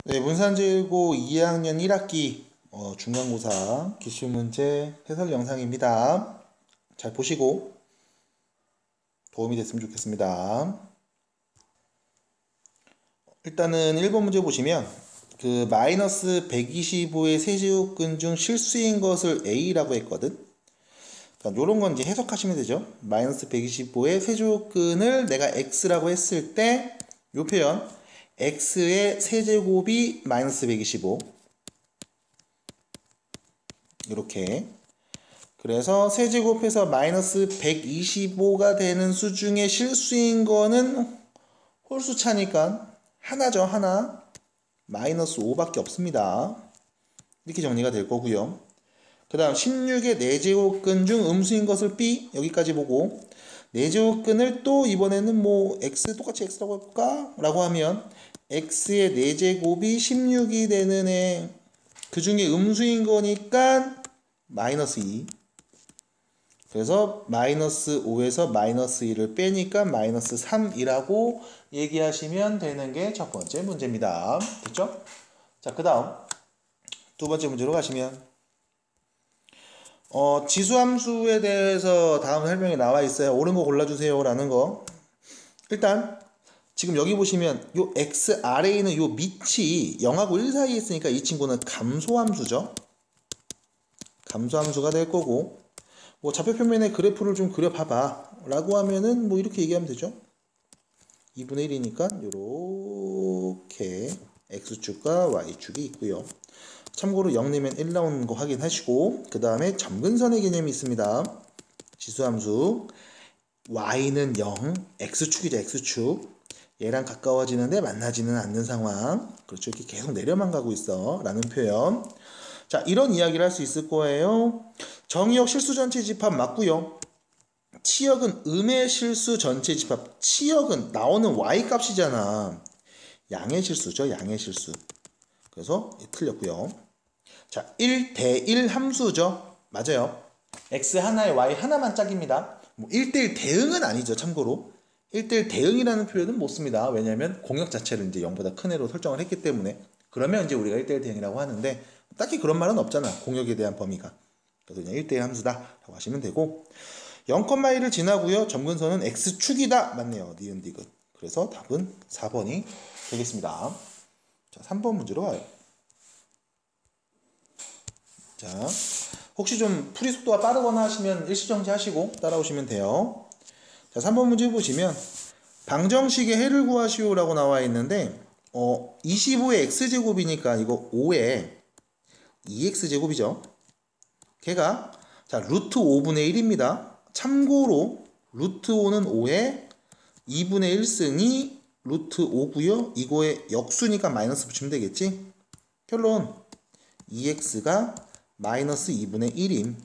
네, 문산제일고 2학년 1학기 중간고사 기출문제 해설 영상입니다. 잘 보시고 도움이 됐으면 좋겠습니다. 일단은 1번 문제 보시면 그 마이너스 125의 세제곱근 중 실수인 것을 A라고 했거든. 그러니까 요런 건 이제 해석하시면 되죠. 마이너스 125의 세제곱근을 내가 X라고 했을 때 요 표현 X의 세제곱이 마이너스 125 이렇게. 그래서 세제곱해서 마이너스 125가 되는 수 중에 실수인 거는 홀수차니까 하나죠. 하나. 마이너스 5밖에 없습니다. 이렇게 정리가 될 거고요. 그 다음 16의 4제곱근 중 음수인 것을 B 여기까지 보고 4제곱근을 또 이번에는 뭐 X 똑같이 X라고 해볼까? 라고 하면 X의 4제곱이 16이 되는 애 그 중에 음수인 거니까 마이너스 2. 그래서 마이너스 5에서 마이너스 2를 빼니까 마이너스 3이라고 얘기하시면 되는 게 첫 번째 문제입니다. 됐죠? 자, 그 다음 두 번째 문제로 가시면 지수함수에 대해서 다음 설명이 나와 있어요. 옳은 거 골라주세요 라는 거. 일단 지금 여기 보시면 요 x 아래에 있는 요 밑이 0하고 1 사이에 있으니까 이 친구는 감소함수죠. 감소함수가 될 거고, 뭐 좌표 표면에 그래프를 좀 그려봐봐 라고 하면은 뭐 이렇게 얘기하면 되죠. 2분의 1이니까 요렇게 x축과 y축이 있고요. 참고로 0 내면 1 나오는 거 확인하시고, 그 다음에 점근선의 개념이 있습니다. 지수함수 y는 0, x축이죠. x축. 얘랑 가까워지는데 만나지는 않는 상황. 그렇죠. 이렇게 계속 내려만 가고 있어 라는 표현. 자, 이런 이야기를 할 수 있을 거예요. 정의역 실수 전체 집합 맞고요. 치역은 음의 실수 전체 집합. 치역은 나오는 y 값이잖아. 양의 실수죠. 양의 실수. 그래서 틀렸고요. 자, 1대1 함수죠. 맞아요. x 하나에 y 하나만 짝입니다. 뭐 1대1 대응은 아니죠. 참고로 1대1 대응이라는 표현은 못 씁니다. 왜냐하면 공역 자체를 이제 0보다 큰 애로 설정을 했기 때문에. 그러면 이제 우리가 1대1 대응이라고 하는데 딱히 그런 말은 없잖아. 공역에 대한 범위가. 그래서 그냥 1대1 함수다 라고 하시면 되고, 0,1을 지나고요. 점근선은 x축이다. 맞네요. 니은 디귿. 그래서 답은 4번이 되겠습니다. 자, 3번 문제로 가요. 자, 혹시 좀 풀이 속도가 빠르거나 하시면 일시정지 하시고 따라오시면 돼요. 자, 3번 문제 보시면 방정식의 해를 구하시오 라고 나와 있는데 25의 x제곱이니까 이거 5의 2x제곱이죠. 걔가 자 루트 5분의 1입니다. 참고로 루트 5는 5의 2분의 1승이 루트 5고요. 이거에 역수니까 마이너스 붙이면 되겠지. 결론 2x가 마이너스 2분의 1임.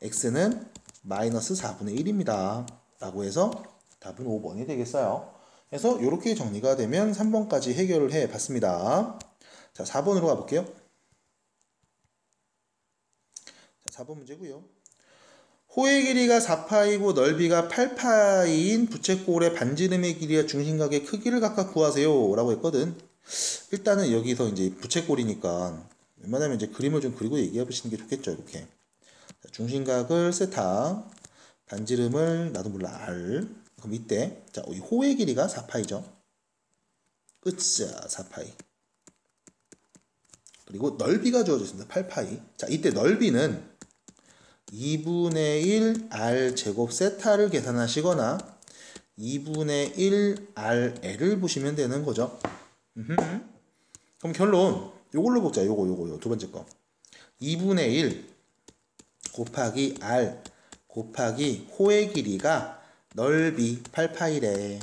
x는 마이너스 4분의 1입니다. 라고 해서 답은 5번이 되겠어요. 그래서 이렇게 정리가 되면 3번까지 해결을 해 봤습니다. 자, 4번으로 가볼게요. 자, 4번 문제고요. 호의 길이가 4파이고 넓이가 8파이인 부채꼴의 반지름의 길이와 중심각의 크기를 각각 구하세요 라고 했거든. 일단은 여기서 이제 부채꼴이니까 웬만하면 이제 그림을 좀 그리고 얘기해 보시는 게 좋겠죠. 이렇게 자, 중심각을 세타, 반지름을 나도 몰라 R. 그럼 이때 자, 이 호의 길이가 4파이죠. 으쌰 4파이. 그리고 넓이가 주어져 있습니다. 8파이. 자, 이때 넓이는 2분의 1 R 제곱 세타를 계산하시거나 2분의 1 RL을 보시면 되는 거죠. 그럼 결론 요걸로 보자. 요거 두 번째 거 2분의 1 곱하기 R 곱하기 호의 길이가 넓이 8파이래.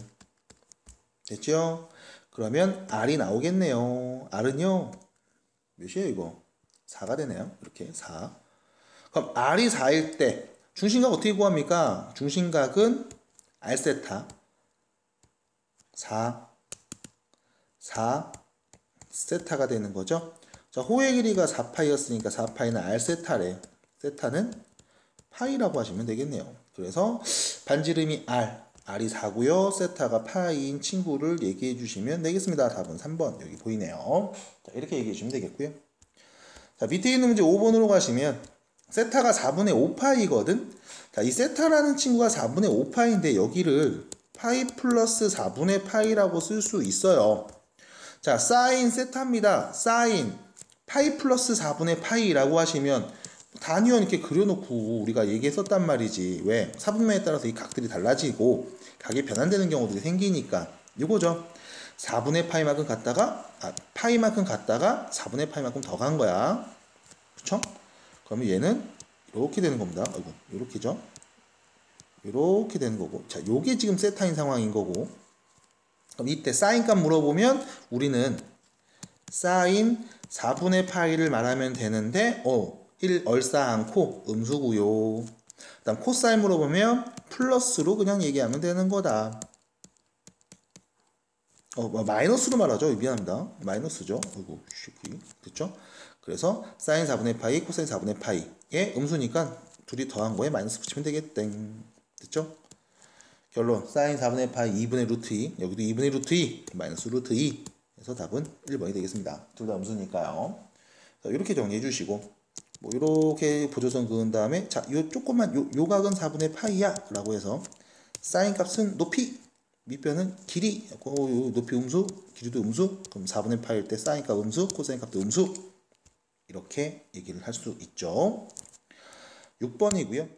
됐죠? 그러면 R이 나오겠네요. R은요 몇이에요 이거? 4가 되네요. 이렇게 4. 그럼 R이 4일 때 중심각 어떻게 구합니까? 중심각은 R세타 4 세타가 되는 거죠. 자, 호의 길이가 4파이였으니까 4파이는 R세타래. 세타는 파이라고 하시면 되겠네요. 그래서 반지름이 R, R이 4고요. 세타가 파이인 친구를 얘기해 주시면 되겠습니다. 답은 3번 여기 보이네요. 자, 이렇게 얘기해 주시면 되겠고요. 자, 밑에 있는 문제 5번으로 가시면 세타가 4분의 5파이거든. 자, 이 세타라는 친구가 4분의 5파이인데 여기를 파이 플러스 4분의 파이라고 쓸 수 있어요. 자, 사인 세타입니다. 사인 파이 플러스 4분의 파이라고 하시면 단위원 이렇게 그려놓고 우리가 얘기했었단 말이지. 왜? 사분면에 따라서 이 각들이 달라지고 각이 변환되는 경우들이 생기니까 이거죠. 4분의 파이만큼 갔다가 파이만큼 갔다가 4분의 파이만큼 더 간 거야. 그쵸? 그러면 얘는 이렇게 되는 겁니다. 아이고, 이렇게죠. 이렇게 되는 거고. 자, 요게 지금 세타인 상황인 거고. 그럼 이때 사인 값 물어보면 우리는 사인 4분의 파이를 말하면 되는데 1 얼싸 않고 음수고요. 그다음 코사인 물어보면 플러스로 그냥 얘기하면 되는 거다. 마이너스로 말하죠. 미안합니다. 마이너스죠. 아이고, 쉬기. 됐죠? 그래서 사인 4분의 파이, 코사인 4분의 파이의 음수니까 둘이 더한 거에 마이너스 붙이면 되겠땡. 됐죠? 결론 사인 4분의 파이 2분의 루트 2, 여기도 2분의 루트 2 마이너스 루트 2. 그래서 답은 1번이 되겠습니다. 둘 다 음수니까요. 자, 이렇게 정리해 주시고 뭐 이렇게 보조선 그은 다음에 자, 요 조금만 요 각은 4분의 파이야 라고 해서 사인 값은 높이, 밑변은 길이, 요 높이 음수, 길이도 음수. 그럼 4분의 파이일 때 사인 값 음수, 코사인 값도 음수. 이렇게 얘기를 할 수 있죠. 6번이고요.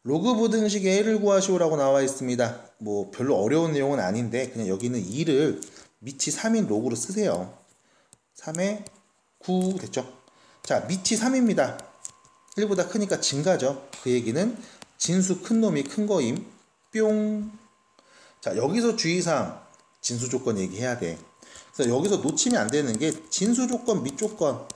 로그 부등식의 L을 구하시오라고 나와 있습니다. 뭐 별로 어려운 내용은 아닌데 그냥 여기는 2를 밑이 3인 로그로 쓰세요. 3에 9 됐죠? 자, 밑이 3입니다. 1보다 크니까 증가죠. 그 얘기는 진수 큰 놈이 큰 거임. 뿅. 자, 여기서 주의사항 진수 조건 얘기해야 돼. 그래서 여기서 놓치면 안 되는 게 진수 조건, 밑 조건.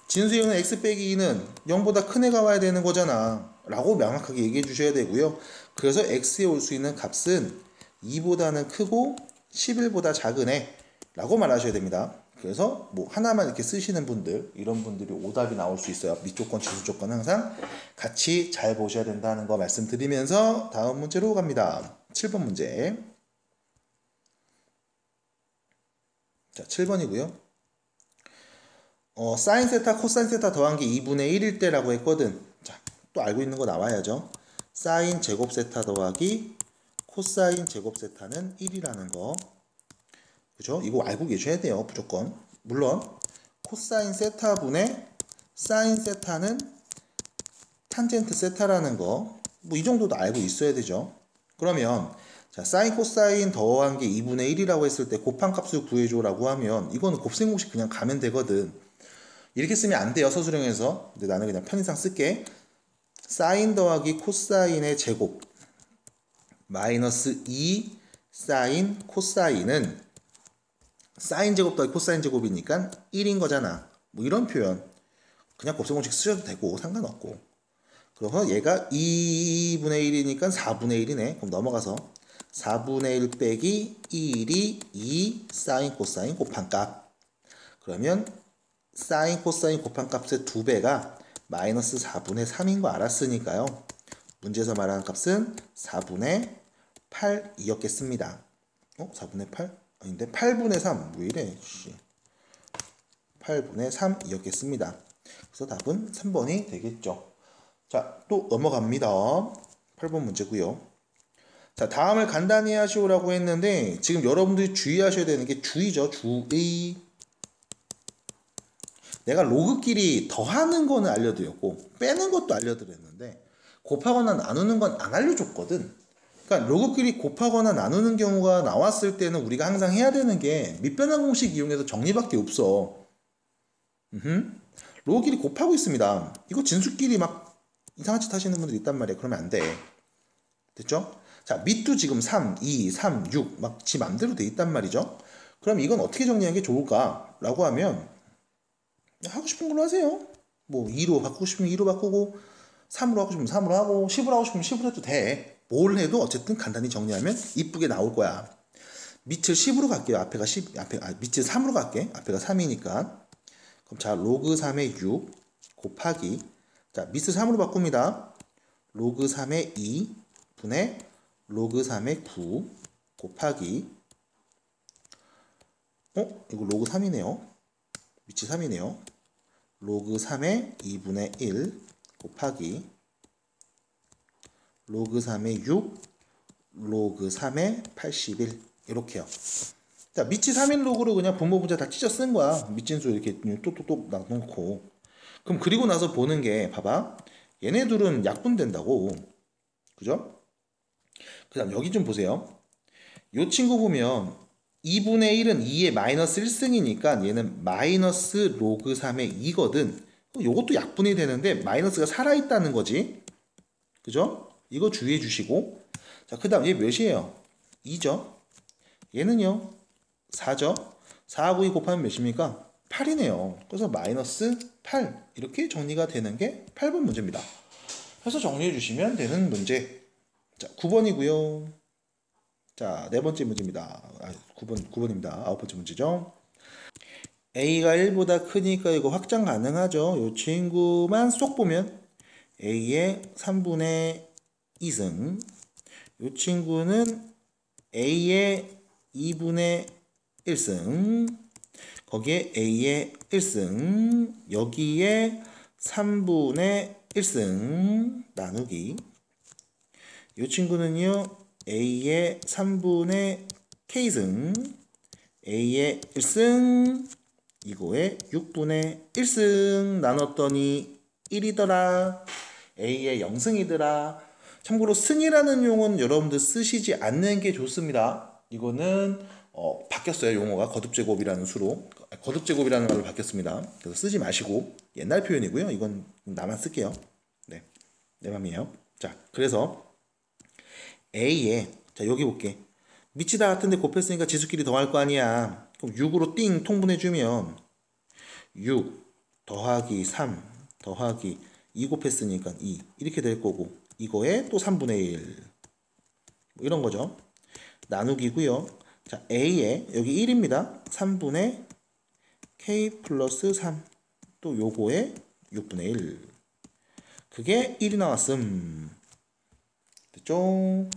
진수의 0은 x 빼기 2는 0보다 큰 애가 와야 되는 거잖아. 라고 명확하게 얘기해 주셔야 되고요. 그래서 x에 올 수 있는 값은 2보다는 크고 11보다 작은 애 라고 말하셔야 됩니다. 그래서 뭐 하나만 이렇게 쓰시는 분들, 이런 분들이 오답이 나올 수 있어요. 밑 조건, 진수 조건 항상 같이 잘 보셔야 된다는 거 말씀드리면서 다음 문제로 갑니다. 7번 문제. 자, 7번이고요. 사인 세타, 코사인 세타 더한 게 2분의 1일 때라고 했거든. 자, 또 알고 있는 거 나와야죠. 사인 제곱 세타 더하기 코사인 제곱 세타는 1이라는 거. 그죠? 이거 알고 계셔야 돼요. 무조건. 물론 코사인 세타분의 사인 세타는 탄젠트 세타라는 거. 뭐 이 정도도 알고 있어야 되죠. 그러면 자, 사인 코사인 더한 게 2분의 1이라고 했을 때 곱한 값을 구해줘라고 하면 이거는 곱셈 공식 그냥 가면 되거든. 이렇게 쓰면 안 돼요. 서술형에서. 근데 나는 그냥 편의상 쓸게. 사인 더하기 코사인의 제곱 마이너스 2 사인 코사인은 사인 제곱 더하기 코사인 제곱이니까 1인 거잖아. 뭐 이런 표현. 그냥 곱셈 공식 쓰셔도 되고 상관없고. 그래서 얘가 2분의 1이니까 4분의 1이네. 그럼 넘어가서 4분의 1 빼기 1이 2 사인 코사인 곱한 값. 그러면 사인 코사인 곱한 값의 2배가 마이너스 4분의 3인 거 알았으니까요. 문제에서 말하는 값은 4분의 8이었겠습니다. 4분의 8? 아닌데 8분의 3. 왜 이래? 8분의 3이었겠습니다. 그래서 답은 3번이 되겠죠. 자, 또 넘어갑니다. 8번 문제고요. 자, 다음을 간단히 하시오라고 했는데 지금 여러분들이 주의하셔야 되는 게 주의죠. 주의. 내가 로그끼리 더하는 거는 알려드렸고 빼는 것도 알려드렸는데 곱하거나 나누는 건 안 알려줬거든. 그러니까 로그끼리 곱하거나 나누는 경우가 나왔을 때는 우리가 항상 해야 되는 게 밑변환 공식 이용해서 정리밖에 없어. 로그끼리 곱하고 있습니다. 이거 진수끼리 막 이상한 짓 하시는 분들 있단 말이야. 그러면 안 돼. 됐죠? 자, 밑도 지금 3, 2, 3, 6 막 지 맘대로 돼 있단 말이죠. 그럼 이건 어떻게 정리하는 게 좋을까? 라고 하면 하고 싶은 걸로 하세요. 뭐 2로 바꾸고 싶으면 2로 바꾸고 3으로 하고 싶으면 3으로 하고 10으로 하고 싶으면 10으로 해도 돼. 뭘 해도 어쨌든 간단히 정리하면 이쁘게 나올 거야. 밑을 10으로 갈게요. 밑을 3으로 갈게. 앞에가 3이니까. 그럼 자, 로그 3의 6 곱하기 자, 밑을 3으로 바꿉니다. 로그 3의 2 분의 로그 3의 9 곱하기 이거 로그 3이네요. 위치 3이네요. 로그 3의 2분의 1 곱하기 로그 3의 6 로그 3의 81 이렇게요. 자, 밑이 3인 로그로 그냥 분모 분자 다 찢어 쓴 거야. 밑진수 이렇게 똑똑똑 놔놓고. 그럼 그리고 나서 보는 게 봐봐. 얘네 둘은 약분된다고. 그죠? 그 다음 여기 좀 보세요. 요 친구 보면 2분의 1은 2의 마이너스 1승이니까 얘는 마이너스 로그 3의 2거든. 요것도 약분이 되는데 마이너스가 살아있다는 거지. 그죠? 이거 주의해 주시고. 자, 그 다음 얘 몇이에요? 2죠? 얘는요? 4죠? 4하고 2 곱하면 몇입니까? 8이네요. 그래서 마이너스 8 이렇게 정리가 되는 게 8번 문제입니다. 그래서 정리해 주시면 되는 문제. 자, 9번이고요. 자, 네 번째 문제입니다. 9번입니다. 아홉 번째 문제죠. A가 1보다 크니까 이거 확장 가능하죠. 이 친구만 쏙 보면 A의 3분의 2승. 이 친구는 A의 2분의 1승. 거기에 A의 1승. 여기에 3분의 1승 나누기. 이 친구는요. A의 3분의 K승, A의 1승, 이거에 6분의 1승 나눴더니 1이더라. A의 0승이더라. 참고로 승이라는 용어는 여러분들 쓰시지 않는 게 좋습니다. 이거는 바뀌었어요. 용어가 거듭제곱이라는 수로. 거듭제곱이라는 말로 바뀌었습니다. 그래서 쓰지 마시고 옛날 표현이고요. 이건 나만 쓸게요. 네, 내 맘이에요. 자, 그래서 A에 자 여기 볼게. 밑이 다 같은데 곱했으니까 지수끼리 더할 거 아니야. 그럼 6으로 띵 통분해주면 6 더하기 3 더하기 2 곱했으니까 2 이렇게 될 거고 이거에 또 3분의 1 뭐 이런 거죠. 나누기고요. 자 A에 여기 1입니다. 3분의 K 플러스 3 또 요거에 6분의 1 그게 1이 나왔음. 됐죠?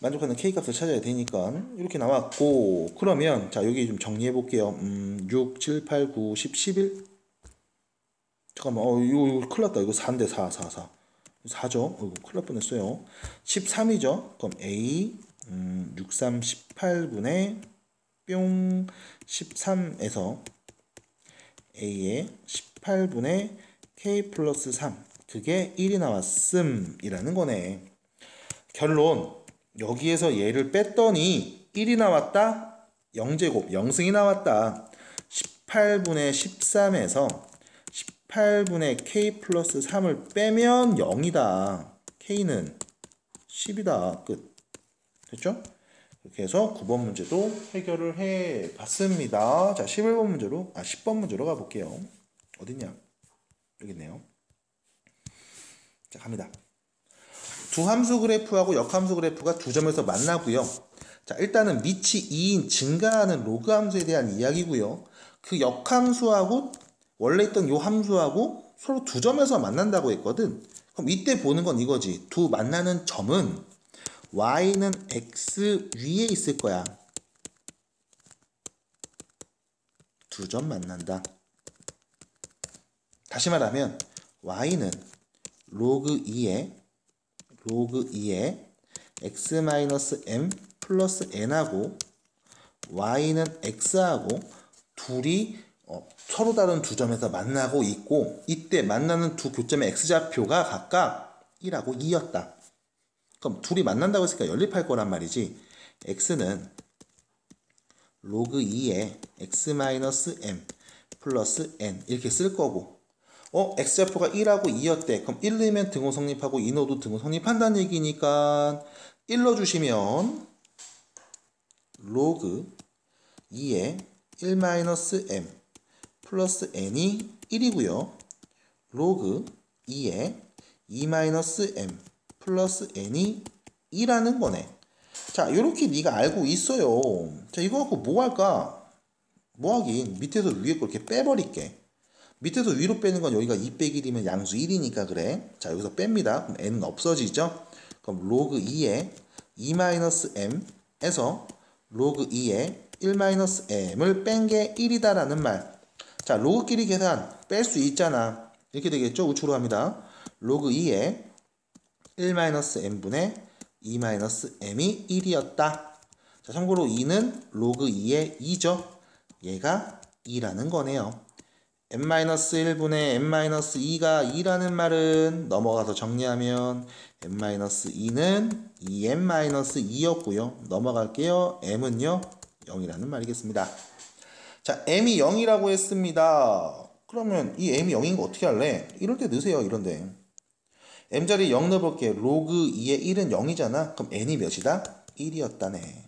만족하는 K값을 찾아야 되니까 이렇게 나왔고 그러면 자 여기 좀 정리해 볼게요. 6, 7, 8, 9, 10, 11 잠깐만 이거 큰일 났다. 이거 4인데 4 4죠? 이거 큰일 날 뻔했어요. 13이죠? 그럼 A 6, 3, 18분의 뿅 13에서 A의 18분의 K 플러스 3 그게 1이 나왔음 이라는 거네. 결론 여기에서 얘를 뺐더니 1이 나왔다. 0제곱 0승이 나왔다. 18분의 13에서 18분의 K 플러스 3을 빼면 0이다. K는 10이다. 끝. 됐죠? 이렇게 해서 9번 문제도 해결을 해 봤습니다. 자, 11번 문제로 10번 문제로 가볼게요. 어딨냐? 여기 있네요. 자, 갑니다. 두 함수 그래프하고 역함수 그래프가 두 점에서 만나고요. 자, 일단은 밑이 2인 증가하는 로그 함수에 대한 이야기고요. 그 역함수하고 원래 있던 요 함수하고 서로 두 점에서 만난다고 했거든. 그럼 이때 보는 건 이거지. 두 만나는 점은 y는 x 위에 있을 거야. 두 점 만난다. 다시 말하면 y는 로그 2에 x-m 플러스 n하고 y는 x하고 둘이 서로 다른 두 점에서 만나고 있고 이때 만나는 두 교점의 x좌표가 각각 1하고 2였다. 그럼 둘이 만난다고 했으니까 연립할 거란 말이지. x는 로그 2에 x-m 플러스 n 이렇게 쓸 거고 x좌표가 1하고 2였대. 그럼 1 넣으면 등호 성립하고 2 넣어도 등호 성립한다는 얘기니까 1 넣어주시면 로그 2에 1-m 플러스 n이 1이고요. 로그 2에 2-m 플러스 n이 2라는 거네. 자, 이렇게 네가 알고 있어요. 자, 이거 갖고 뭐 할까? 뭐 하긴 밑에서 위에 거 이렇게 빼버릴게. 밑에서 위로 빼는 건 여기가 2 빼기 1이면 양수 1이니까 그래. 자, 여기서 뺍니다. 그럼 n은 없어지죠. 그럼 로그 2의 2-m에서 로그 2의 1-m을 뺀 게 1이다라는 말. 자, 로그끼리 계산 뺄 수 있잖아. 이렇게 되겠죠. 우측으로 합니다. 로그 2의 1-m분의 2-m이 1이었다. 자, 참고로 2는 로그 2의 2죠. 얘가 2라는 거네요. n-1분의 n-2가 2라는 말은 넘어가서 정리하면 n-2는 2n-2였고요. 넘어갈게요. m은요 0이라는 말이겠습니다. 자, m이 0이라고 했습니다. 그러면 이 m이 0인 거 어떻게 할래? 이럴 때 넣으세요. 이런데 m 자리에 0 넣어볼게. 로그 2의 1은 0이잖아. 그럼 n이 몇이다? 1이었다네.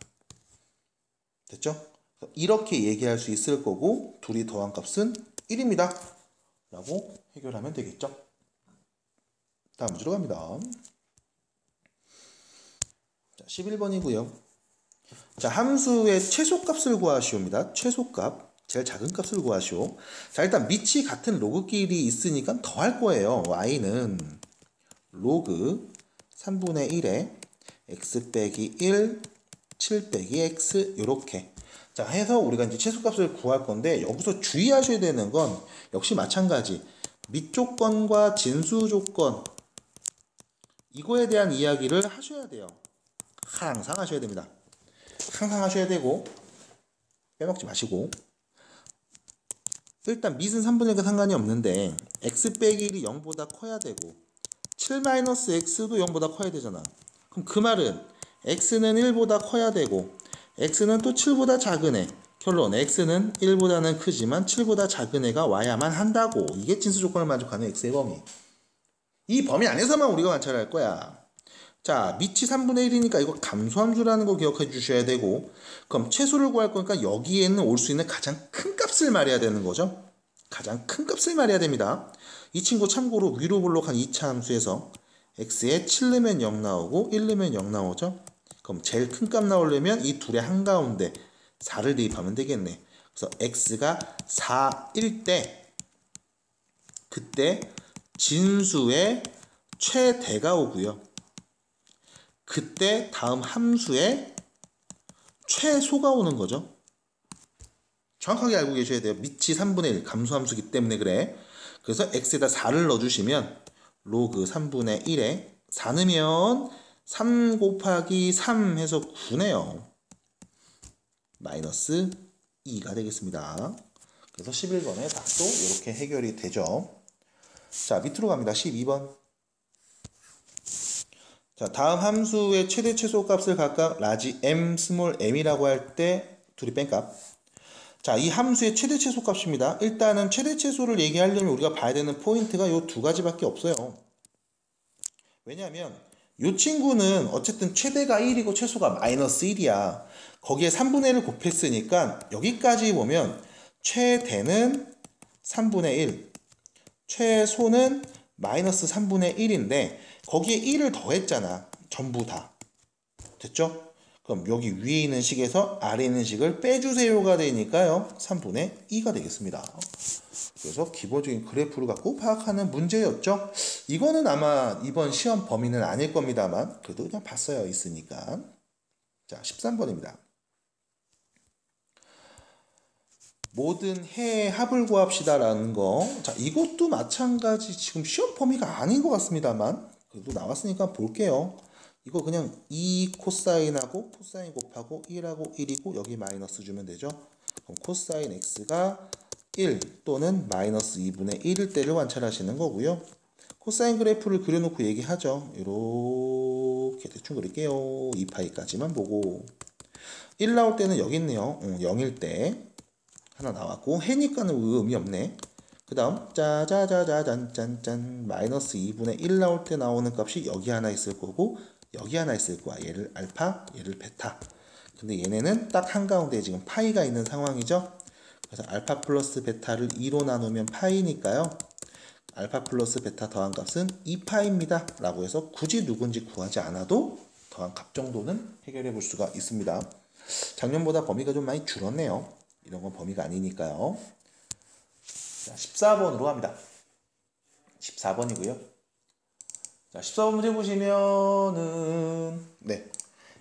됐죠? 이렇게 얘기할 수 있을 거고 둘이 더한 값은 1입니다. 라고 해결하면 되겠죠. 다음 문제로 갑니다. 자, 11번이고요. 자, 함수의 최소값을 구하시오입니다. 최소값. 제일 작은 값을 구하시오. 자, 일단 밑이 같은 로그끼리 있으니까 더할 거예요. y는 로그 3분의 1에 x 빼기 1, 7 빼기 x 요렇게. 자, 해서 우리가 이제 최소값을 구할 건데 여기서 주의하셔야 되는 건 역시 마찬가지. 밑조건과 진수조건 이거에 대한 이야기를 하셔야 돼요. 항상 하셔야 됩니다. 항상 하셔야 되고 빼먹지 마시고 일단 밑은 3분의 1과 상관이 없는데 x 빼기 1이 0보다 커야 되고 7-x도 0보다 커야 되잖아. 그럼 그 말은 x는 1보다 커야 되고 x는 또 7보다 작은 애. 결론 x는 1보다는 크지만 7보다 작은 애가 와야만 한다고. 이게 진수 조건을 만족하는 x의 범위. 이 범위 안에서만 우리가 관찰할 거야. 자, 밑이 3분의 1이니까 이거 감소함수라는 거 기억해 주셔야 되고 그럼 최소를 구할 거니까 여기에는 올 수 있는 가장 큰 값을 말해야 되는 거죠. 가장 큰 값을 말해야 됩니다. 이 친구 참고로 위로 볼록한 2차 함수에서 x에 7 넣으면 0 나오고 1 넣으면 0 나오죠. 그럼 제일 큰 값 나오려면 이 둘의 한가운데 4를 대입하면 되겠네. 그래서 x가 4일 때 그때 진수의 최대가 오고요. 그때 다음 함수의 최소가 오는 거죠. 정확하게 알고 계셔야 돼요. 밑이 3분의 1 감소함수기 때문에 그래. 그래서 x에다 4를 넣어주시면 로그 3분의 1에 4 넣으면 3 곱하기 3 해서 9네요. 마이너스 2가 되겠습니다. 그래서 11번의 답도 이렇게 해결이 되죠. 자, 밑으로 갑니다. 12번. 자, 다음 함수의 최대 최소 값을 각각 라지 m, 스몰 m이라고 할 때 둘이 뺀 값. 자, 이 함수의 최대 최소 값입니다. 일단은 최대 최소를 얘기하려면 우리가 봐야 되는 포인트가 요 두 가지밖에 없어요. 왜냐하면 이 친구는 어쨌든 최대가 1이고 최소가 마이너스 1이야. 거기에 3분의 1을 곱했으니까 여기까지 보면 최대는 3분의 1, 최소는 마이너스 3분의 1인데 거기에 1을 더했잖아. 전부 다. 됐죠? 그럼 여기 위에 있는 식에서 아래 있는 식을 빼주세요가 되니까요. 3분의 2가 되겠습니다. 그래서 기본적인 그래프를 갖고 파악하는 문제였죠. 이거는 아마 이번 시험 범위는 아닐 겁니다만 그래도 그냥 봤어요. 있으니까. 자, 13번입니다. 모든 해의 합을 구합시다라는 거. 자, 이것도 마찬가지 지금 시험 범위가 아닌 것 같습니다만 그래도 나왔으니까 볼게요. 이거 그냥 2 코사인하고 코사인 곱하고 1하고 1이고 여기 마이너스 주면 되죠. 그럼 코사인 x가 1 또는 마이너스 2분의 1일 때를 관찰하시는 거고요. 코사인 그래프를 그려놓고 얘기하죠. 이렇게 대충 그릴게요. 2파이까지만 보고 1 나올 때는 여기 있네요. 0일 때 하나 나왔고 해니까는 의미 없네. 그 다음 짜자자자짠짠짠 마이너스 2분의 1 나올 때 나오는 값이 여기 하나 있을 거고 여기 하나 있을 거야. 얘를 알파, 얘를 베타. 근데 얘네는 딱 한가운데 지금 파이가 있는 상황이죠. 그래서 알파 플러스 베타를 2로 나누면 파이니까요. 알파 플러스 베타 더한 값은 2파입니다. 라고 해서 굳이 누군지 구하지 않아도 더한 값 정도는 해결해 볼 수가 있습니다. 작년보다 범위가 좀 많이 줄었네요. 이런 건 범위가 아니니까요. 자, 14번으로 갑니다. 14번이고요. 자, 14번 문제 보시면은 네,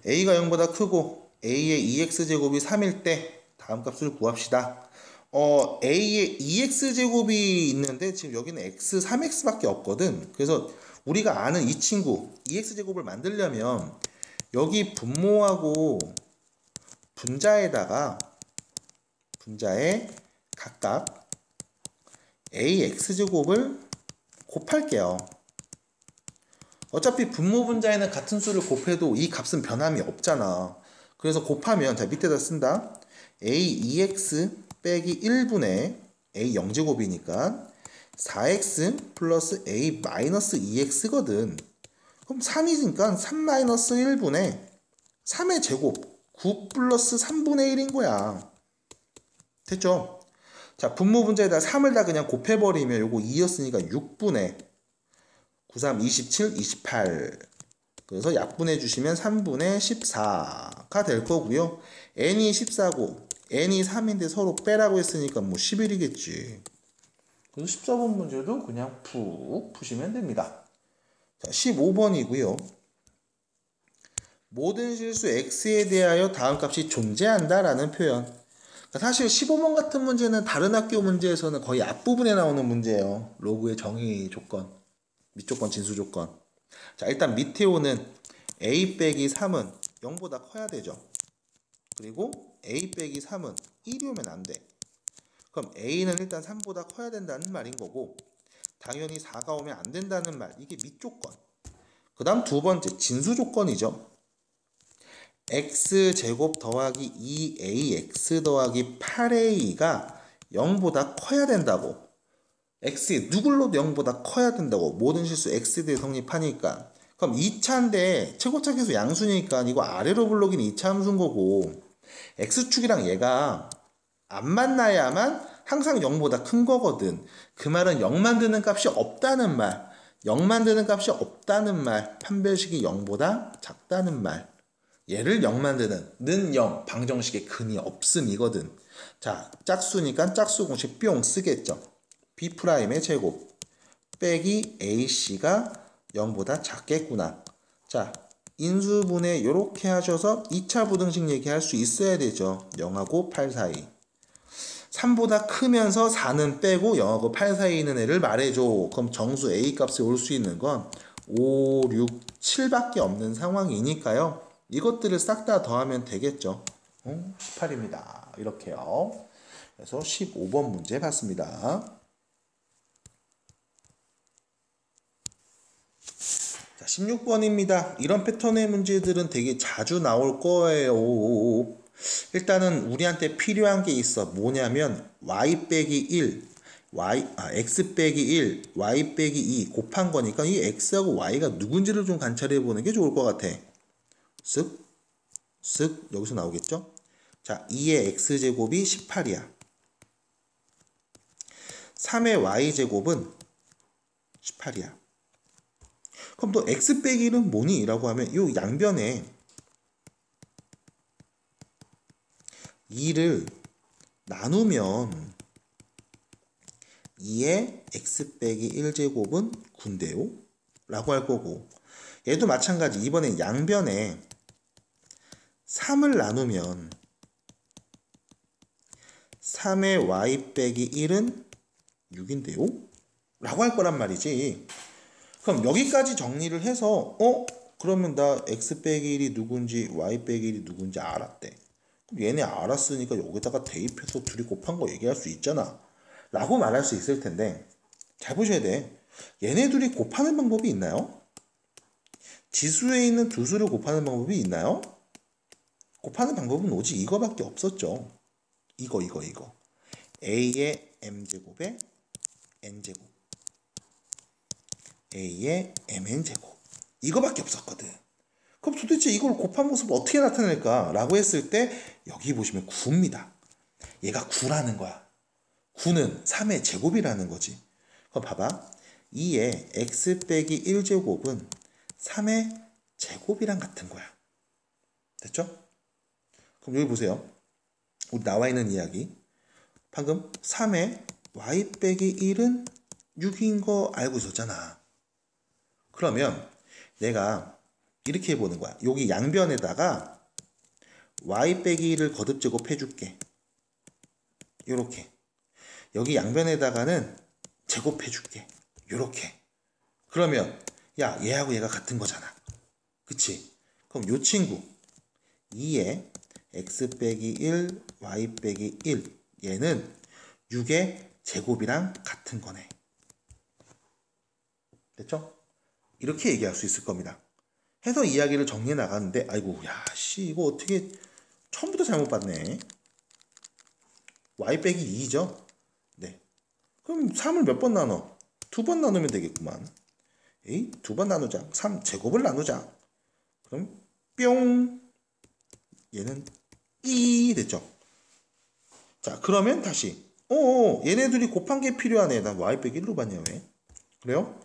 a가 0보다 크고 a의 2x제곱이 3일 때 다음 값을 구합시다. a의 2x제곱이 있는데 지금 여기는 x 3x밖에 없거든. 그래서 우리가 아는 이 친구 2x제곱을 만들려면 여기 분모하고 분자에 각각 ax제곱을 곱할게요. 어차피 분모 분자에는 같은 수를 곱해도 이 값은 변함이 없잖아. 그래서 곱하면 자 밑에다 쓴다. a 2x 빼기 1분의 a 0제곱이니까 4x 플러스 a 마이너스 2x거든. 그럼 3이니까 3 마이너스 1분의 3의 제곱 9 플러스 3분의 1인 거야. 됐죠? 자, 분모 분자에다 3을 다 그냥 곱해버리면 요거 2였으니까 6분의 9, 3, 27, 28. 그래서 약분해 주시면 3분의 14가 될 거고요. n이 14고 n이 3인데 서로 빼라고 했으니까 뭐 11이겠지. 그래서 14번 문제도 그냥 푹 푸시면 됩니다. 자, 15번이고요. 모든 실수 x에 대하여 다음 값이 존재한다라는 표현. 그러니까 사실 15번 같은 문제는 다른 학교 문제에서는 거의 앞부분에 나오는 문제예요. 로그의 정의 조건, 밑조건, 진수 조건. 자, 일단 밑에 오는 a 빼기 3은 0보다 커야 되죠. 그리고 a 빼기 3은 1이 오면 안 돼. 그럼 a는 일단 3보다 커야 된다는 말인 거고, 당연히 4가 오면 안 된다는 말. 이게 밑조건. 그 다음 두 번째 진수 조건이죠. x제곱 더하기 2ax 더하기 8a가 0보다 커야 된다고. x에 누굴로도 0보다 커야 된다고. 모든 실수 x에 대해 성립하니까. 그럼 2차인데 최고차 계수 양수니까 이거 아래로 불러기는 2차 함수인 거고, x축이랑 얘가 안 만나야만 항상 0보다 큰 거거든. 그 말은 0 만드는 값이 없다는 말. 0 만드는 값이 없다는 말. 판별식이 0보다 작다는 말. 얘를 0 만드는 는 0, 방정식에 근이 없음이거든. 자, 짝수니까 짝수 공식 뿅 쓰겠죠. b'의 제곱 빼기 ac가 0보다 작겠구나. 자, 인수분해 이렇게 하셔서 2차 부등식 얘기할 수 있어야 되죠. 0하고 8 사이. 3보다 크면서 4는 빼고 0하고 8 사이에 있는 애를 말해줘. 그럼 정수 a 값이 올 수 있는 건 5, 6, 7밖에 없는 상황이니까요. 이것들을 싹 다 더하면 되겠죠. 18입니다. 이렇게요. 그래서 15번 문제 봤습니다. 자, 16번입니다. 이런 패턴의 문제들은 되게 자주 나올 거예요. 일단은 우리한테 필요한 게 있어. 뭐냐면 y 빼기 1, x 빼기 1, y 빼기 2 곱한 거니까 이 x하고 y가 누군지를 좀 관찰해 보는 게 좋을 것 같아. 쓱 여기서 나오겠죠? 자, 2의 x제곱이 18이야. 3의 y제곱은 18이야. 그럼 또 x 빼기 1은 뭐니? 라고 하면 이 양변에 2를 나누면 2의 x 빼기 1제곱은 9인데요? 라고 할 거고, 얘도 마찬가지. 이번엔 양변에 3을 나누면 3의 y 빼기 1은 6인데요? 라고 할 거란 말이지. 그럼 여기까지 정리를 해서 그러면 나 x 빼기 1이 누군지 y 빼기 1이 누군지 알았대. 그럼 얘네 알았으니까 여기다가 대입해서 둘이 곱한 거 얘기할 수 있잖아. 라고 말할 수 있을 텐데, 잘 보셔야 돼. 얘네 둘이 곱하는 방법이 있나요? 지수에 있는 두 수를 곱하는 방법이 있나요? 곱하는 방법은 오직 이거밖에 없었죠. 이거. a의 m제곱에 n제곱, a의 mn제곱. 이거밖에 없었거든. 그럼 도대체 이걸 곱한 모습을 어떻게 나타낼까? 라고 했을 때 여기 보시면 9입니다. 얘가 9라는 거야. 9는 3의 제곱이라는 거지. 그럼 봐봐. 2의 x 빼기 1제곱은 3의 제곱이랑 같은 거야. 됐죠? 그럼 여기 보세요. 우리 나와 있는 이야기. 방금 3의 y 빼기 1은 6인 거 알고 있었잖아. 그러면 내가 이렇게 해보는 거야. 여기 양변에다가 y 빼기 1을 거듭 제곱해 줄게. 요렇게. 여기 양변에다가는 제곱해 줄게. 요렇게. 그러면 야, 얘하고 얘가 같은 거잖아. 그치? 그럼 요 친구 2에 x 빼기 1, y 빼기 1 얘는 6의 제곱이랑 같은 거네. 됐죠? 이렇게 얘기할 수 있을 겁니다. 해서 이야기를 정리해 나가는데 아이고 야 씨 이거 어떻게 처음부터 잘못 봤네. y 빼기 2죠? 네. 그럼 3을 몇 번 나눠? 2번 나누면 되겠구만. 에이, 2번 나누자. 3 제곱을 나누자. 그럼 뿅 얘는 2 됐죠? 자 그러면 다시 얘네들이 곱한 게 필요하네. 난 y 빼기 1로 봤냐 왜? 그래요?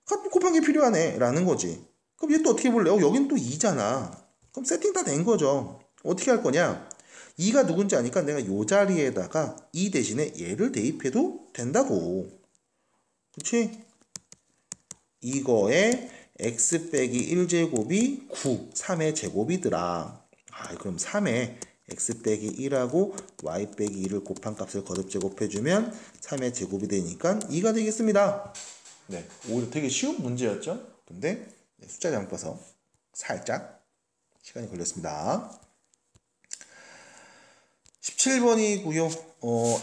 곱한 게 필요하네 라는 거지. 그럼 얘 또 어떻게 볼래요? 여긴 또 2잖아. 그럼 세팅 다 된 거죠. 어떻게 할 거냐? 2가 누군지 아니까 내가 요 자리에다가 2 대신에 얘를 대입해도 된다고. 그치? 이거에 x 빼기 1제곱이 9, 3의 제곱이더라. 그럼 3에 x 빼기 1하고 y 빼기 2를 곱한 값을 거듭 제곱해주면 3의 제곱이 되니까 2가 되겠습니다. 네, 오히려 되게 쉬운 문제였죠? 근데 숫자 잘못 봐서 살짝 시간이 걸렸습니다. 17번이고요.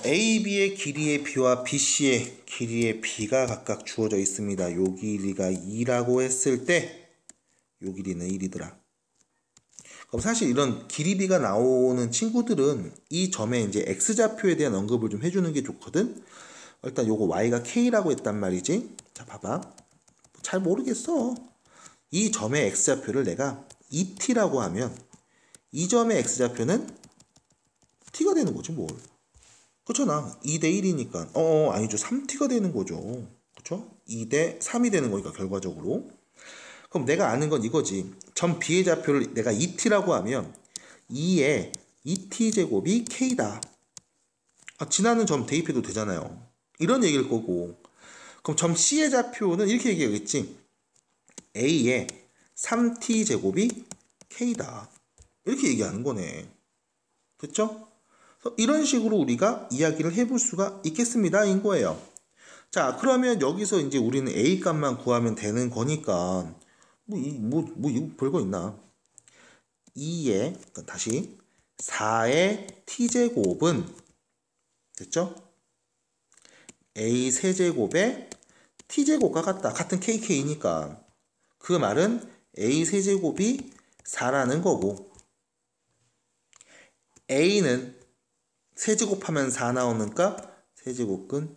A, B의 길이의 B와 BC의 길이의 B가 각각 주어져 있습니다. 요 길이가 2라고 했을 때 요 길이는 1이더라. 그럼 사실 이런 길이 B가 나오는 친구들은 이 점에 이제 X좌표에 대한 언급을 좀 해주는 게 좋거든. 일단 요거 Y가 K라고 했단 말이지. 자, 봐봐. 잘 모르겠어. 이 점의 X좌표를 내가 2T라고 하면 이 점의 X좌표는 T가 되는 거지 뭘. 그렇잖아. 2대 1이니까. 아니죠. 3T가 되는 거죠. 그렇죠? 2대 3이 되는 거니까 결과적으로. 그럼 내가 아는 건 이거지. 점 B의 좌표를 내가 2T라고 하면 2에 2T 제곱이 K다. 지나는 점 대입해도 되잖아요. 이런 얘기일 거고. 그럼 점 C의 좌표는 이렇게 얘기하겠지. A에 3T 제곱이 K다. 이렇게 얘기하는 거네. 됐죠? 이런 식으로 우리가 이야기를 해볼 수가 있겠습니다. 인 거예요. 자, 그러면 여기서 이제 우리는 A 값만 구하면 되는 거니까, 이거 별거 있나? 2에, 다시, 4의 T제곱은, 됐죠? A 세제곱에 T제곱과 같다. 같은 KK니까. 그 말은 A 세제곱이 4라는 거고, A는 세제곱하면 4 나오니까 세제곱근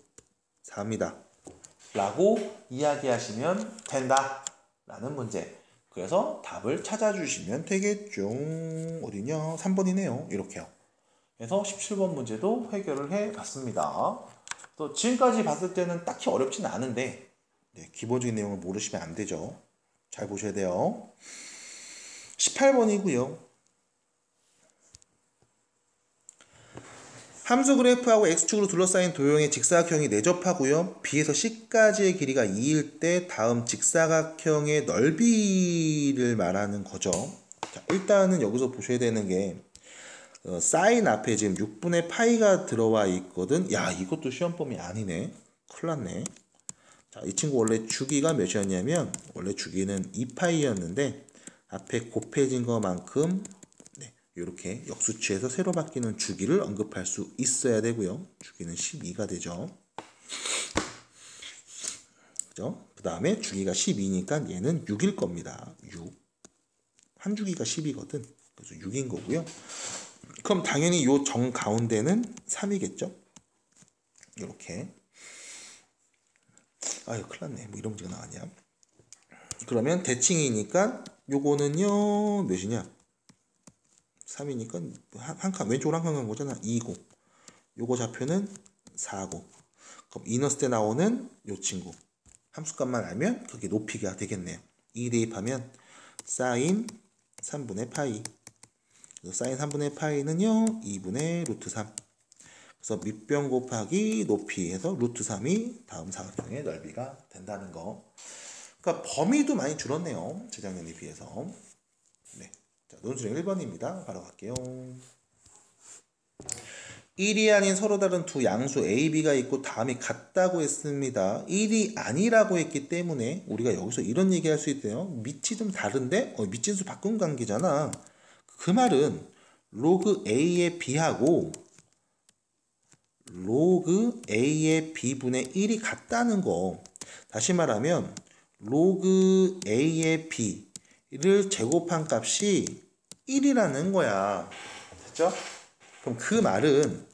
4입니다. 라고 이야기하시면 된다. 라는 문제. 그래서 답을 찾아주시면 되겠죠. 어디냐? 3번이네요. 이렇게요. 그래서 17번 문제도 해결을 해봤습니다. 또 지금까지 봤을 때는 딱히 어렵지는 않은데 기본적인 내용을 모르시면 안 되죠. 잘 보셔야 돼요. 18번이고요. 함수 그래프하고 x축으로 둘러싸인 도형의 직사각형이 내접하고요. B에서 C까지의 길이가 2일 때 다음 직사각형의 넓이를 말하는 거죠. 자, 일단은 여기서 보셔야 되는 게 사인 앞에 지금 6분의 파이가 들어와 있거든. 야, 이것도 시험범위 아니네. 큰일 났네. 자, 이 친구 원래 주기가 몇이었냐면 원래 주기는 2파이였는데 앞에 곱해진 것만큼 이렇게 역수치에서 세로 바뀌는 주기를 언급할 수 있어야 되고요. 주기는 12가 되죠. 그죠? 그 다음에 주기가 12니까 얘는 6일 겁니다. 6. 한 주기가 10이거든. 그래서 6인 거고요. 그럼 당연히 요 정 가운데는 3이겠죠? 이렇게. 아유, 큰일 났네. 뭐 이런 문제가 나왔냐. 그러면 대칭이니까 요거는요, 몇이냐? 3이니까 한 칸 왼쪽으로 한 칸 간 거잖아. 2고 요거 좌표는 4고 그럼 이너스 때 나오는 요 친구 함수값만 알면 그게 높이가 되겠네요. 2 대입하면 사인 3분의 파이 사인 3분의 파이는요 2분의 루트 3. 그래서 밑변 곱하기 높이 해서 루트 3이 다음 사각형의 넓이가 된다는 거. 그러니까 범위도 많이 줄었네요. 재작년에 비해서. 네. 자, 논술형 1번입니다. 바로 갈게요. 1이 아닌 서로 다른 두 양수 A, B가 있고 다음이 같다고 했습니다. 1이 아니라고 했기 때문에 우리가 여기서 이런 얘기 할 수 있대요. 밑이 좀 다른데? 밑진수 바꾼 관계잖아. 그 말은 로그 A의 B하고 로그 A의 B분의 1이 같다는 거. 다시 말하면 로그 A의 B를 제곱한 값이 1이라는 거야. 됐죠? 그럼 그 말은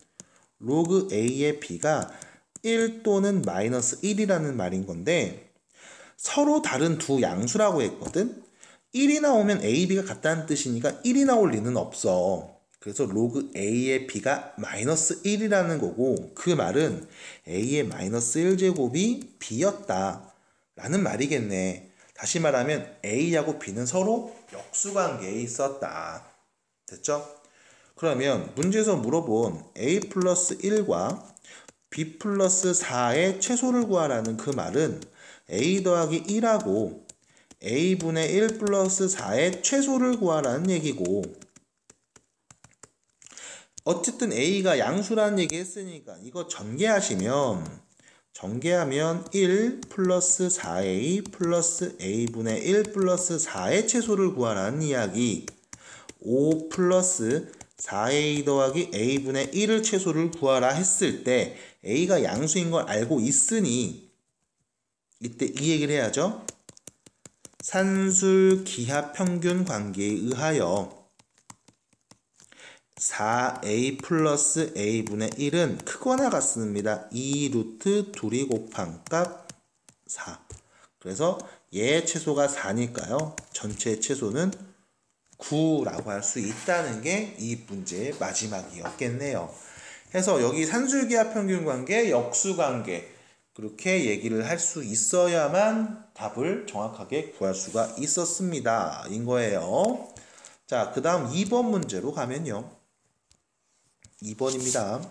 로그 A의 B가 1 또는 마이너스 1이라는 말인 건데 서로 다른 두 양수라고 했거든? 1이 나오면 A, B가 같다는 뜻이니까 1이 나올 리는 없어. 그래서 로그 A의 B가 마이너스 1이라는 거고 그 말은 A의 마이너스 1제곱이 B였다 라는 말이겠네. 다시 말하면 A하고 B는 서로 역수관계에 있었다. 됐죠? 그러면 문제에서 물어본 A 플러스 1과 B 플러스 4의 최소를 구하라는 그 말은 A 더하기 1하고 A분의 1 플러스 4의 최소를 구하라는 얘기고 어쨌든 A가 양수라는 얘기 했으니까 이거 전개하면 1 플러스 4A 플러스 A분의 1 플러스 4의 최소를 구하라는 이야기 5 플러스 4A 더하기 A분의 1을 최소를 구하라 했을 때 A가 양수인 걸 알고 있으니 이때 이 얘기를 해야죠. 산술 기하 평균 관계에 의하여 4A 플러스 A분의 1은 크거나 같습니다. 2 루트 둘이 곱한 값 4. 그래서 얘의 최소가 4니까요. 전체의 최소는 9라고 할 수 있다는 게 이 문제의 마지막이었겠네요. 해서 여기 산술기하 평균 관계, 역수 관계 그렇게 얘기를 할 수 있어야만 답을 정확하게 구할 수가 있었습니다. 인 거예요. 자, 그 다음 2번 문제로 가면요. 2번입니다.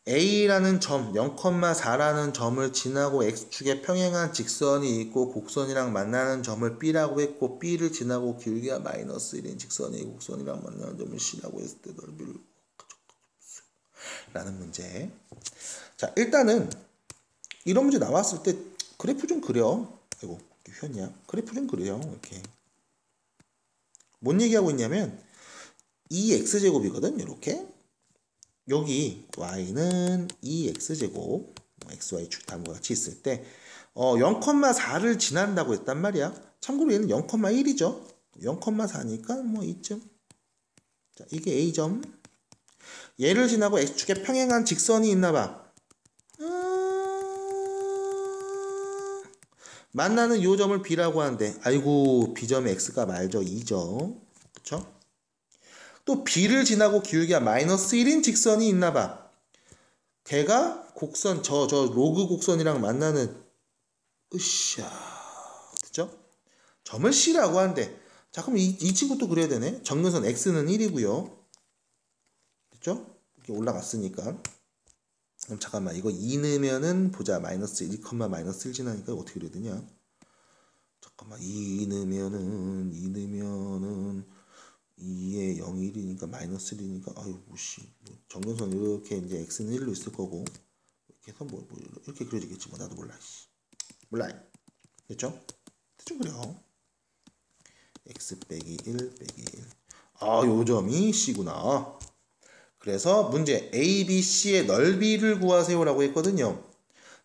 A라는 점, 0,4라는 점을 지나고 X축에 평행한 직선이 있고 곡선이랑 만나는 점을 B라고 했고 B를 지나고 길이가 마이너스 1인 직선이 곡선이랑 만나는 점을 C라고 했을 때 넓이를 라는 문제. 자, 일단은 이런 문제 나왔을 때 그래프 좀 그려. 아이고, 휘었냐? 그래프 좀 그려요. 이렇게. 뭔 얘기하고 있냐면 2x제곱이거든. 이렇게. 여기 y는 2x제곱 xy축 다음과 같이 있을 때 0,4를 지난다고 했단 말이야. 참고로 얘는 0,1이죠. 0,4니까 뭐 이쯤. 자, 이게 a점. 얘를 지나고 x축에 평행한 직선이 있나봐. 만나는 요 점을 b라고 하는데 아이고 b점의 x가 알죠. 2죠. 그쵸? 또 B를 지나고 기울기가 마이너스 1인 직선이 있나봐. 걔가 곡선, 저 로그 곡선이랑 만나는, 으쌰. 됐죠? 점을 C라고 하는데, 자, 그럼 이 친구도 그려야 되네. 정근선 X는 1이고요. 됐죠? 이렇게 올라갔으니까. 그럼 잠깐만, 이거 2 넣으면은, 보자. 마이너스 1, 마이너스 1 지나니까 어떻게 그려야 되냐? 잠깐만, 2 넣으면은, 2에 0이 1이니까 마이너스 1이니까 아유 무시 뭐 정근선 이렇게 이제 x는 1로 있을 거고 이렇게 해서 뭐 이렇게 그려지겠지 뭐 나도 몰라 몰라 됐죠? 대충 그려 x 빼기 1 빼기 1 아 요점이 c구나. 그래서 문제 A, B, C의 넓이를 구하세요 라고 했거든요.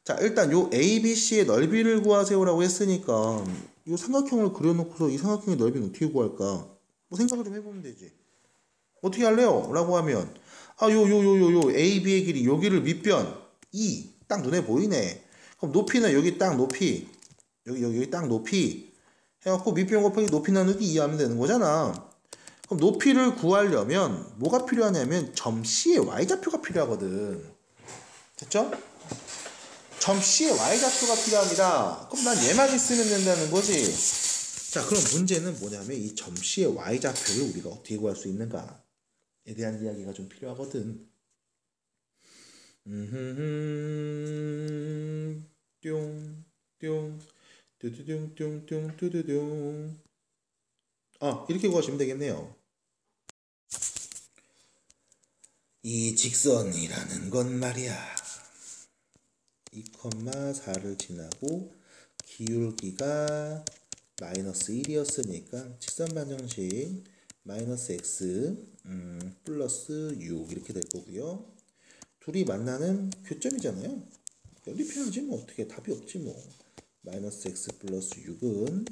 자 일단 요 A, B, C의 넓이를 구하세요 라고 했으니까 요 삼각형을 그려놓고서 이 삼각형의 넓이는 어떻게 구할까? 뭐 생각을 좀 해보면 되지. 어떻게 할래요? 라고 하면 요 A, B의 길이 여기를 밑변 2 딱 눈에 보이네. 그럼 높이는 여기 딱 높이 여기 딱 높이 해갖고 밑변 곱하기 높이 나누기 2 하면 되는 거잖아. 그럼 높이를 구하려면 뭐가 필요하냐면 점 C의 Y좌표가 필요하거든. 됐죠? 점 C의 Y좌표가 필요합니다. 그럼 난 얘만 있으면 된다는 거지. 자, 그럼 문제는 뭐냐면 이 점 C의 Y좌표를 우리가 어떻게 구할 수 있는가에 대한 이야기가 좀 필요하거든. 뿅 뚜두둥 뚜두둥. 이렇게 구하시면 되겠네요. 이 직선이라는 건 말이야 2,4를 지나고 기울기가 마이너스 1이었으니까 직선 반정식 마이너스 x 플러스 6 이렇게 될 거고요. 둘이 만나는 교점이잖아요. 연립해야지 뭐 어떻게 답이 없지 뭐. 마이너스 x 플러스 6은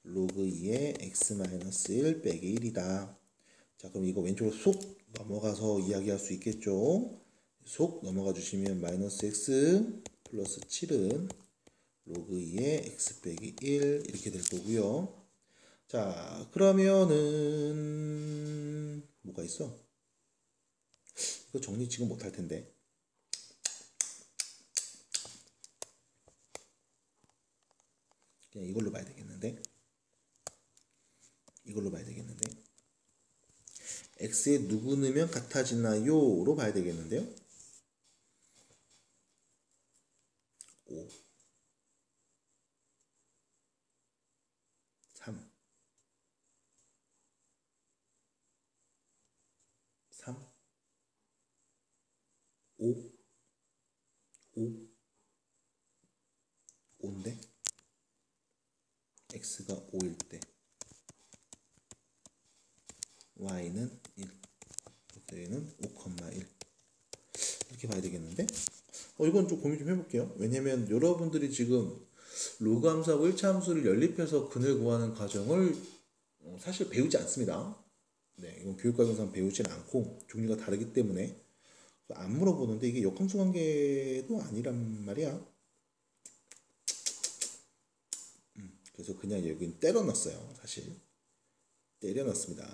로그 2의 x 마이너스 1 빼기 1이다. 자, 그럼 이거 왼쪽으로 쏙 넘어가서 이야기할 수 있겠죠. 속 넘어가 주시면 마이너스 x 플러스 7은 로그 2의 x 빼기 1 이렇게 될 거고요. 자, 그러면은 뭐가 있어? 이거 정리 지금 못할 텐데. 그냥 이걸로 봐야 되겠는데. 이걸로 봐야 되겠는데. x에 누구 넣으면 같아지나요? 로 봐야 되겠는데요. 5 3 3 5 5 5인데 x가 5일 때 y는 1 여기는 5,1 이렇게 봐야 되겠는데 이건 좀 고민 좀 해볼게요. 왜냐면 여러분들이 지금 로그 함수하고 1차 함수를 연립해서 근을 구하는 과정을 사실 배우지 않습니다. 네, 이건 교육과정상 배우진 않고 종류가 다르기 때문에 안 물어보는데 이게 역함수 관계도 아니란 말이야. 그래서 그냥 여긴 때려 넣었어요. 사실 때려 넣습니다.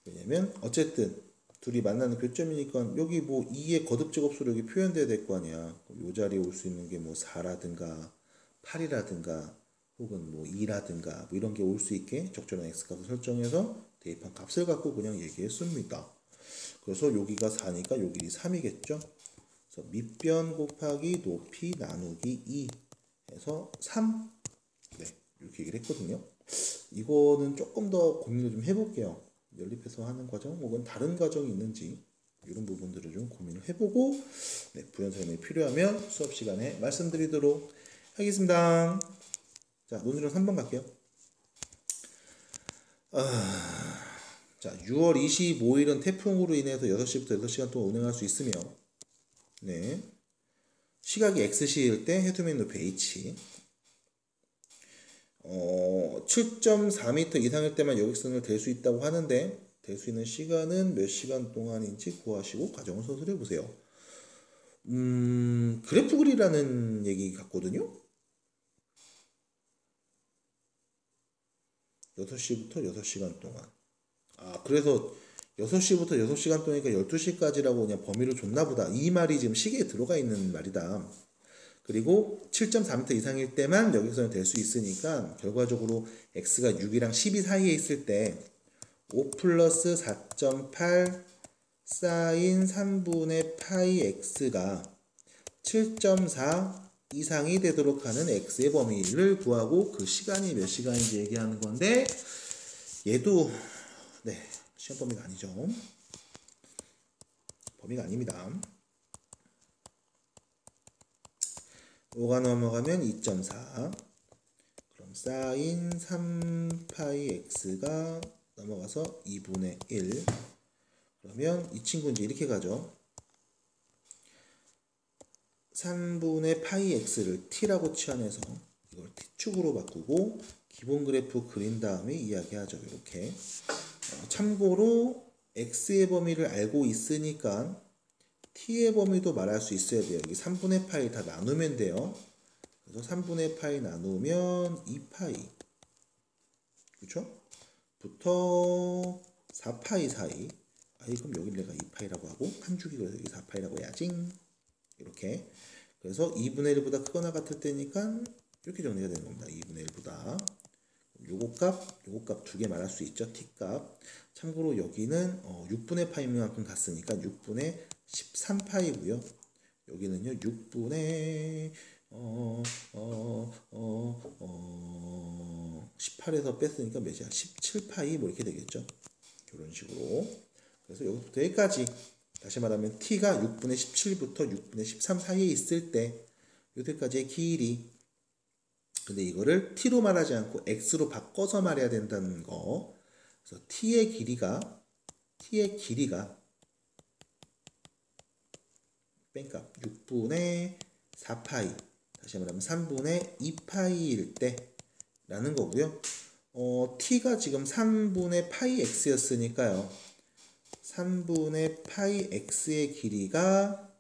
왜냐면 어쨌든 둘이 만나는 교점이니까 여기 뭐 2의 거듭제곱수로 여기 표현돼야 될 거 아니야. 이 자리에 올 수 있는 게 뭐 4라든가 8이라든가 혹은 뭐 2라든가 뭐 이런 게 올 수 있게 적절한 x값을 설정해서 대입한 값을 갖고 그냥 얘기했습니다. 그래서 여기가 4니까 여기 3이겠죠. 그래서 밑변 곱하기 높이 나누기 2 해서 3. 네, 이렇게 얘기를 했거든요. 이거는 조금 더 고민을 좀 해볼게요. 연립해서 하는 과정 혹은 다른 과정이 있는지 이런 부분들을 좀 고민을 해보고 네, 부연 설명이 필요하면 수업 시간에 말씀드리도록 하겠습니다. 자, 논술은 3번 갈게요. 자, 6월 25일은 태풍으로 인해서 6시부터 6시간 동안 운행할 수 있으며 네, 시각이 X시일 때 해수면 높이 H 7.4m 이상일 때만 여객선을 댈 수 있다고 하는데 댈 수 있는 시간은 몇 시간 동안인지 구하시고 과정을 서술해 보세요. 그래프 그리라는 얘기 같거든요. 6시부터 6시간 동안. 그래서 6시부터 6시간 동안이니까 12시까지라고 그냥 범위를 줬나 보다. 이 말이 지금 시계에 들어가 있는 말이다. 그리고 7.4m 이상일 때만 여객선이 될 수 있으니까 결과적으로 x가 6이랑 12 사이에 있을 때 5 플러스 4.8 사인 3분의 파이 x가 7.4 이상이 되도록 하는 x의 범위를 구하고 그 시간이 몇 시간인지 얘기하는 건데 얘도 네, 시험 범위가 아니죠. 범위가 아닙니다. 5가 넘어가면 2.4 그럼 사인 3파이 x가 넘어가서 2분의 1 그러면 이 친구 이제 이렇게 가죠. 3분의 파이 x를 t라고 치환해서 이걸 t축으로 바꾸고 기본 그래프 그린 다음에 이야기하죠. 이렇게 참고로 x의 범위를 알고 있으니까 t의 범위도 말할 수 있어야 돼요. 여기 3분의 파이 다 나누면 돼요. 그래서 3분의 파이 나누면 2파이 그렇죠? 부터 4파이 사이 그럼 여기 내가 2파이라고 하고 한 주기 그래서 여기 4파이라고 해야지. 이렇게 그래서 2분의 1보다 크거나 같을 때니까 이렇게 정리가 되는 겁니다. 2분의 1보다 요거 값 두 개 말할 수 있죠. t값 참고로 여기는 6분의 파이만큼 갔으니까 6분의 13파이고요 여기는요 6분의 18에서 뺐으니까 몇이야? 17파이 뭐 이렇게 되겠죠. 이런 식으로. 그래서 여기부터 여기까지 다시 말하면 t가 6분의 17부터 6분의 13 사이에 있을 때 여기까지의 길이, 근데 이거를 t로 말하지 않고 x로 바꿔서 말해야 된다는 거. 그래서 t의 길이가 뺀값 6분의 4파이, 다시 말하면 3분의 2파이일 때 라는 거고요. t가 지금 3분의 파이 x였으니까요. 3분의 파이 x의 길이가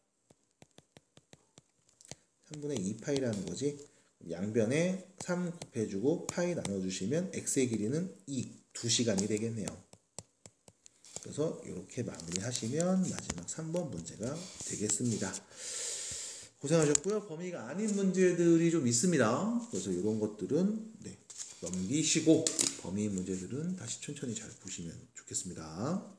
3분의 2파이라는 거지. 양변에 3 곱해주고 파이 나눠주시면 x의 길이는 2시간이 되겠네요. 그래서 이렇게 마무리하시면 마지막 3번 문제가 되겠습니다. 고생하셨고요. 범위가 아닌 문제들이 좀 있습니다. 그래서 이런 것들은 넘기시고 범위 문제들은 다시 천천히 잘 보시면 좋겠습니다.